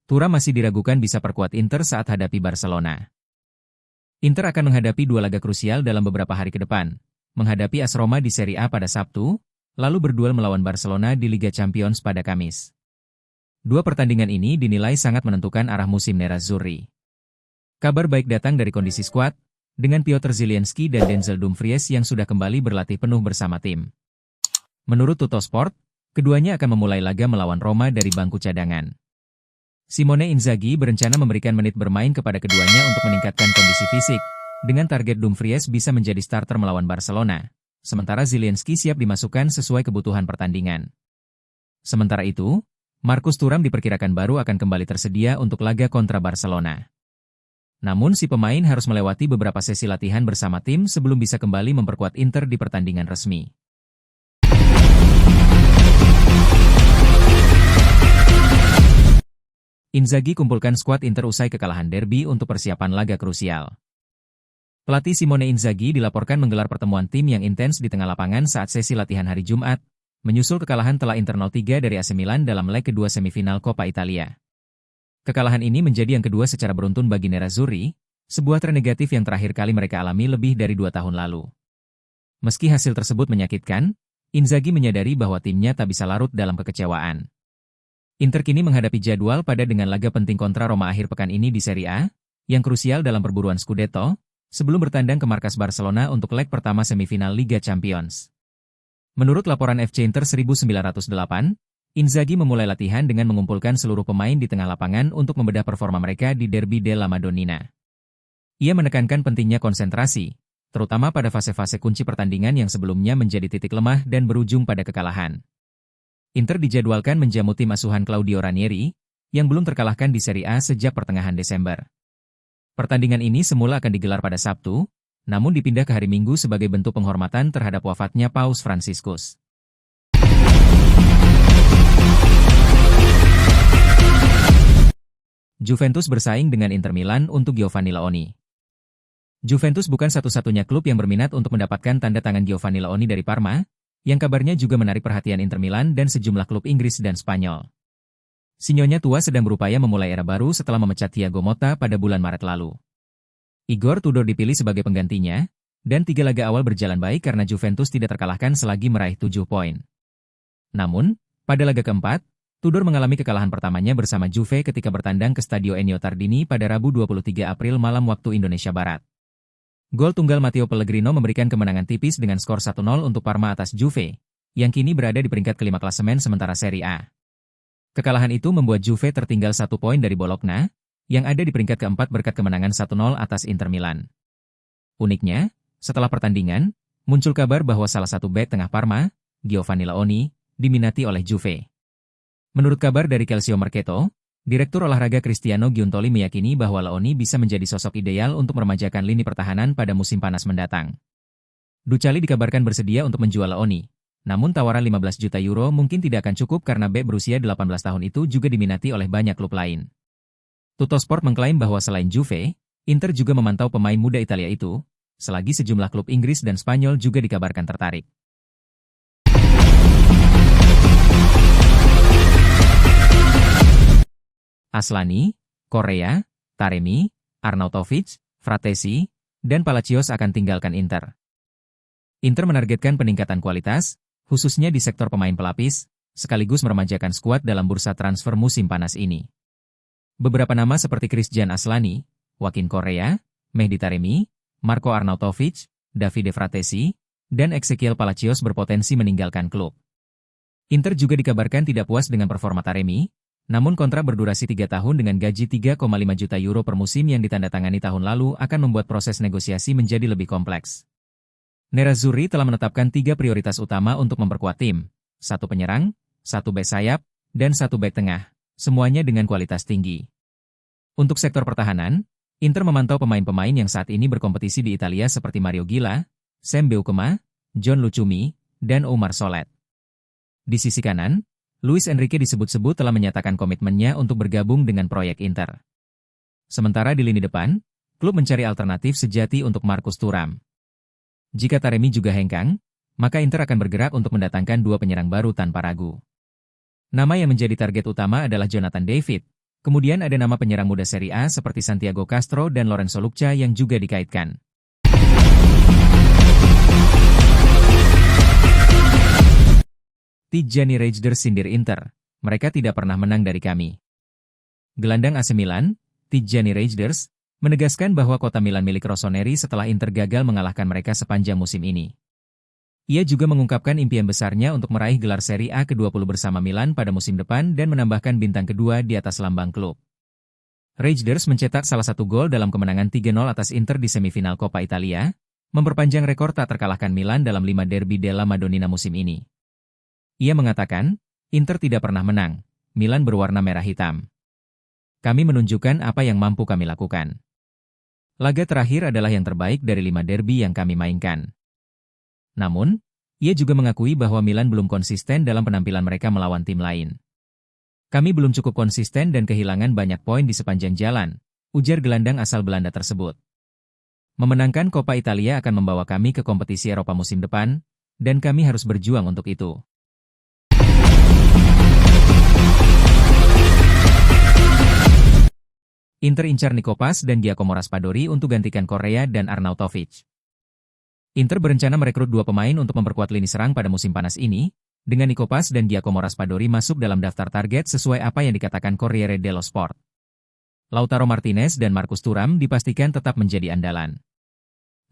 Thuram masih diragukan bisa perkuat Inter saat hadapi Barcelona. Inter akan menghadapi dua laga krusial dalam beberapa hari ke depan, menghadapi AS Roma di Serie A pada Sabtu, lalu berduel melawan Barcelona di Liga Champions pada Kamis. Dua pertandingan ini dinilai sangat menentukan arah musim Nerazzurri. Kabar baik datang dari kondisi skuad, dengan Piotr Zielinski dan Denzel Dumfries yang sudah kembali berlatih penuh bersama tim. Menurut Tuttosport, keduanya akan memulai laga melawan Roma dari bangku cadangan. Simone Inzaghi berencana memberikan menit bermain kepada keduanya untuk meningkatkan kondisi fisik, dengan target Dumfries bisa menjadi starter melawan Barcelona, sementara Zielinski siap dimasukkan sesuai kebutuhan pertandingan. Sementara itu, Marcus Thuram diperkirakan baru akan kembali tersedia untuk laga kontra Barcelona. Namun si pemain harus melewati beberapa sesi latihan bersama tim sebelum bisa kembali memperkuat Inter di pertandingan resmi. Inzaghi kumpulkan skuad Inter usai kekalahan derby untuk persiapan laga krusial. Pelatih Simone Inzaghi dilaporkan menggelar pertemuan tim yang intens di tengah lapangan saat sesi latihan hari Jumat, menyusul kekalahan telak Inter 0-3 dari AC Milan dalam leg kedua semifinal Coppa Italia. Kekalahan ini menjadi yang kedua secara beruntun bagi Nerazzurri, sebuah tren negatif yang terakhir kali mereka alami lebih dari 2 tahun lalu. Meski hasil tersebut menyakitkan, Inzaghi menyadari bahwa timnya tak bisa larut dalam kekecewaan. Inter kini menghadapi jadwal padat dengan laga penting kontra Roma akhir pekan ini di Serie A, yang krusial dalam perburuan Scudetto, sebelum bertandang ke markas Barcelona untuk leg pertama semifinal Liga Champions. Menurut laporan FC Inter 1908, Inzaghi memulai latihan dengan mengumpulkan seluruh pemain di tengah lapangan untuk membedah performa mereka di Derby della Madonnina. Ia menekankan pentingnya konsentrasi, terutama pada fase-fase kunci pertandingan yang sebelumnya menjadi titik lemah dan berujung pada kekalahan. Inter dijadwalkan menjamu tim asuhan Claudio Ranieri, yang belum terkalahkan di Serie A sejak pertengahan Desember. Pertandingan ini semula akan digelar pada Sabtu, namun dipindah ke hari Minggu sebagai bentuk penghormatan terhadap wafatnya Paus Fransiskus. Juventus bersaing dengan Inter Milan untuk Giovanni Laoni. Juventus bukan satu-satunya klub yang berminat untuk mendapatkan tanda tangan Giovanni Laoni dari Parma, yang kabarnya juga menarik perhatian Inter Milan dan sejumlah klub Inggris dan Spanyol. Si Nyonya tua sedang berupaya memulai era baru setelah memecat Thiago Motta pada bulan Maret lalu. Igor Tudor dipilih sebagai penggantinya, dan 3 laga awal berjalan baik karena Juventus tidak terkalahkan selagi meraih 7 poin. Namun, pada laga keempat, Tudor mengalami kekalahan pertamanya bersama Juve ketika bertandang ke Stadio Ennio Tardini pada Rabu 23 April malam waktu Indonesia Barat. Gol tunggal Matteo Pellegrino memberikan kemenangan tipis dengan skor 1-0 untuk Parma atas Juve, yang kini berada di peringkat kelima klasemen sementara Serie A. Kekalahan itu membuat Juve tertinggal 1 poin dari Bologna, yang ada di peringkat keempat berkat kemenangan 1-0 atas Inter Milan. Uniknya, setelah pertandingan, muncul kabar bahwa salah satu bek tengah Parma, Giovanni Laoni, diminati oleh Juve. Menurut kabar dari Calcio Mercato, Direktur Olahraga Cristiano Giuntoli meyakini bahwa Laoni bisa menjadi sosok ideal untuk meremajakan lini pertahanan pada musim panas mendatang. Ducali dikabarkan bersedia untuk menjual Laoni, namun tawaran 15 juta euro mungkin tidak akan cukup karena bek berusia 18 tahun itu juga diminati oleh banyak klub lain. Tuttosport mengklaim bahwa selain Juve, Inter juga memantau pemain muda Italia itu, selagi sejumlah klub Inggris dan Spanyol juga dikabarkan tertarik. Aslani, Korea, Taremi, Arnautovic, Fratesi, dan Palacios akan tinggalkan Inter. Inter menargetkan peningkatan kualitas, khususnya di sektor pemain pelapis, sekaligus meremajakan skuad dalam bursa transfer musim panas ini. Beberapa nama seperti Christian Aslani, Joaquin Correa, Mehdi Taremi, Marco Arnautovic, Davide Fratesi, dan Ezequiel Palacios berpotensi meninggalkan klub. Inter juga dikabarkan tidak puas dengan performa Taremi, namun kontrak berdurasi 3 tahun dengan gaji 3,5 juta euro per musim yang ditandatangani tahun lalu akan membuat proses negosiasi menjadi lebih kompleks. Nerazzurri telah menetapkan 3 prioritas utama untuk memperkuat tim, 1 penyerang, 1 bek sayap, dan 1 bek tengah, semuanya dengan kualitas tinggi. Untuk sektor pertahanan, Inter memantau pemain-pemain yang saat ini berkompetisi di Italia seperti Mario Gila, Sam Beukema, John Lucumi, dan Oumar Solet. Di sisi kanan, Luis Enrique disebut-sebut telah menyatakan komitmennya untuk bergabung dengan proyek Inter. Sementara di lini depan, klub mencari alternatif sejati untuk Marcus Thuram. Jika Taremi juga hengkang, maka Inter akan bergerak untuk mendatangkan 2 penyerang baru tanpa ragu. Nama yang menjadi target utama adalah Jonathan David, Kemudian ada nama penyerang muda Serie A seperti Santiago Castro dan Lorenzo Lucca yang juga dikaitkan. Tijjani Reijnders sindir Inter, mereka tidak pernah menang dari kami. Gelandang AC Milan, Tijjani Reijnders, menegaskan bahwa kota Milan milik Rossoneri setelah Inter gagal mengalahkan mereka sepanjang musim ini. Ia juga mengungkapkan impian besarnya untuk meraih gelar Serie A ke-20 bersama Milan pada musim depan dan menambahkan bintang kedua di atas lambang klub. Reijnders mencetak salah satu gol dalam kemenangan 3-0 atas Inter di semifinal Coppa Italia, memperpanjang rekor tak terkalahkan Milan dalam 5 derby della Madonnina musim ini. Ia mengatakan, Inter tidak pernah menang, Milan berwarna merah hitam. Kami menunjukkan apa yang mampu kami lakukan. Laga terakhir adalah yang terbaik dari 5 derby yang kami mainkan. Namun, ia juga mengakui bahwa Milan belum konsisten dalam penampilan mereka melawan tim lain. Kami belum cukup konsisten dan kehilangan banyak poin di sepanjang jalan, ujar gelandang asal Belanda tersebut. Memenangkan Coppa Italia akan membawa kami ke kompetisi Eropa musim depan, dan kami harus berjuang untuk itu. Inter incar Nikopas dan Giacomo Raspadori untuk gantikan Correa dan Arnautovic. Inter berencana merekrut 2 pemain untuk memperkuat lini serang pada musim panas ini, dengan Nikopas dan Giacomo Raspadori masuk dalam daftar target sesuai apa yang dikatakan Corriere dello Sport. Lautaro Martinez dan Marcus Thuram dipastikan tetap menjadi andalan.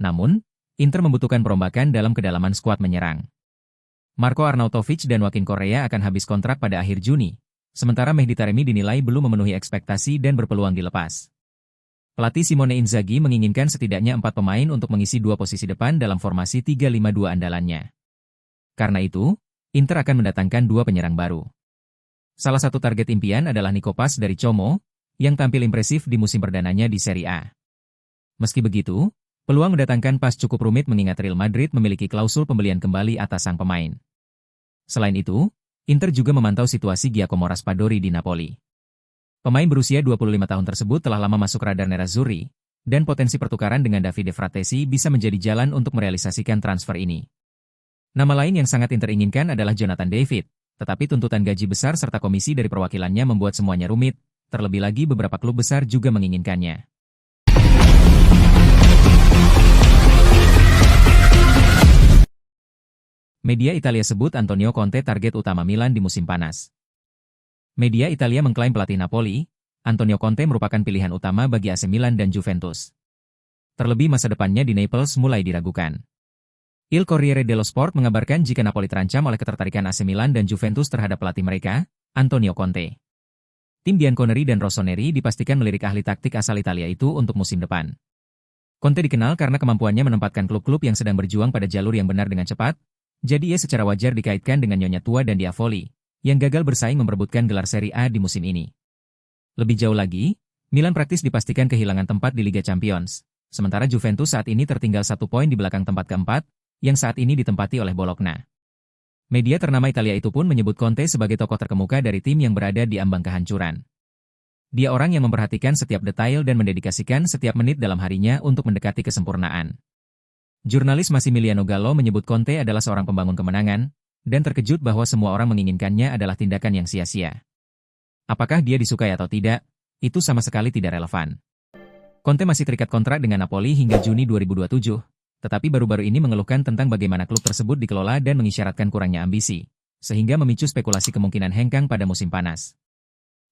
Namun, Inter membutuhkan perombakan dalam kedalaman skuad menyerang. Marco Arnautovic dan Joaquin Correa akan habis kontrak pada akhir Juni, sementara Mehdi Taremi dinilai belum memenuhi ekspektasi dan berpeluang dilepas. Pelatih Simone Inzaghi menginginkan setidaknya 4 pemain untuk mengisi 2 posisi depan dalam formasi 3-5-2 andalannya. Karena itu, Inter akan mendatangkan 2 penyerang baru. Salah satu target impian adalah Nikopas dari Como, yang tampil impresif di musim perdananya di Serie A. Meski begitu, peluang mendatangkan Pas cukup rumit mengingat Real Madrid memiliki klausul pembelian kembali atas sang pemain. Selain itu, Inter juga memantau situasi Giacomo Raspadori di Napoli. Pemain berusia 25 tahun tersebut telah lama masuk radar Nerazzurri, dan potensi pertukaran dengan Davide Fratesi bisa menjadi jalan untuk merealisasikan transfer ini. Nama lain yang sangat Inter inginkan adalah Jonathan David, tetapi tuntutan gaji besar serta komisi dari perwakilannya membuat semuanya rumit, terlebih lagi beberapa klub besar juga menginginkannya. Media Italia sebut Antonio Conte target utama Milan di musim panas. Media Italia mengklaim pelatih Napoli, Antonio Conte merupakan pilihan utama bagi AC Milan dan Juventus. Terlebih masa depannya di Naples mulai diragukan. Il Corriere dello Sport mengabarkan jika Napoli terancam oleh ketertarikan AC Milan dan Juventus terhadap pelatih mereka, Antonio Conte. Tim Bianconeri dan Rossoneri dipastikan melirik ahli taktik asal Italia itu untuk musim depan. Conte dikenal karena kemampuannya menempatkan klub-klub yang sedang berjuang pada jalur yang benar dengan cepat, jadi ia secara wajar dikaitkan dengan Nyonya Tua dan Diavoli, yang gagal bersaing memperebutkan gelar Serie A di musim ini. Lebih jauh lagi, Milan praktis dipastikan kehilangan tempat di Liga Champions, sementara Juventus saat ini tertinggal 1 poin di belakang tempat keempat, yang saat ini ditempati oleh Bologna. Media ternama Italia itu pun menyebut Conte sebagai tokoh terkemuka dari tim yang berada di ambang kehancuran. Dia orang yang memperhatikan setiap detail dan mendedikasikan setiap menit dalam harinya untuk mendekati kesempurnaan. Jurnalis Massimiliano Gallo menyebut Conte adalah seorang pembangun kemenangan, dan terkejut bahwa semua orang menginginkannya adalah tindakan yang sia-sia. Apakah dia disukai atau tidak, itu sama sekali tidak relevan. Conte masih terikat kontrak dengan Napoli hingga Juni 2027, tetapi baru-baru ini mengeluhkan tentang bagaimana klub tersebut dikelola dan mengisyaratkan kurangnya ambisi, sehingga memicu spekulasi kemungkinan hengkang pada musim panas.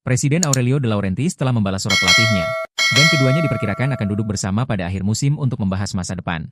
Presiden Aurelio De Laurentiis telah membalas surat pelatihnya, dan keduanya diperkirakan akan duduk bersama pada akhir musim untuk membahas masa depan.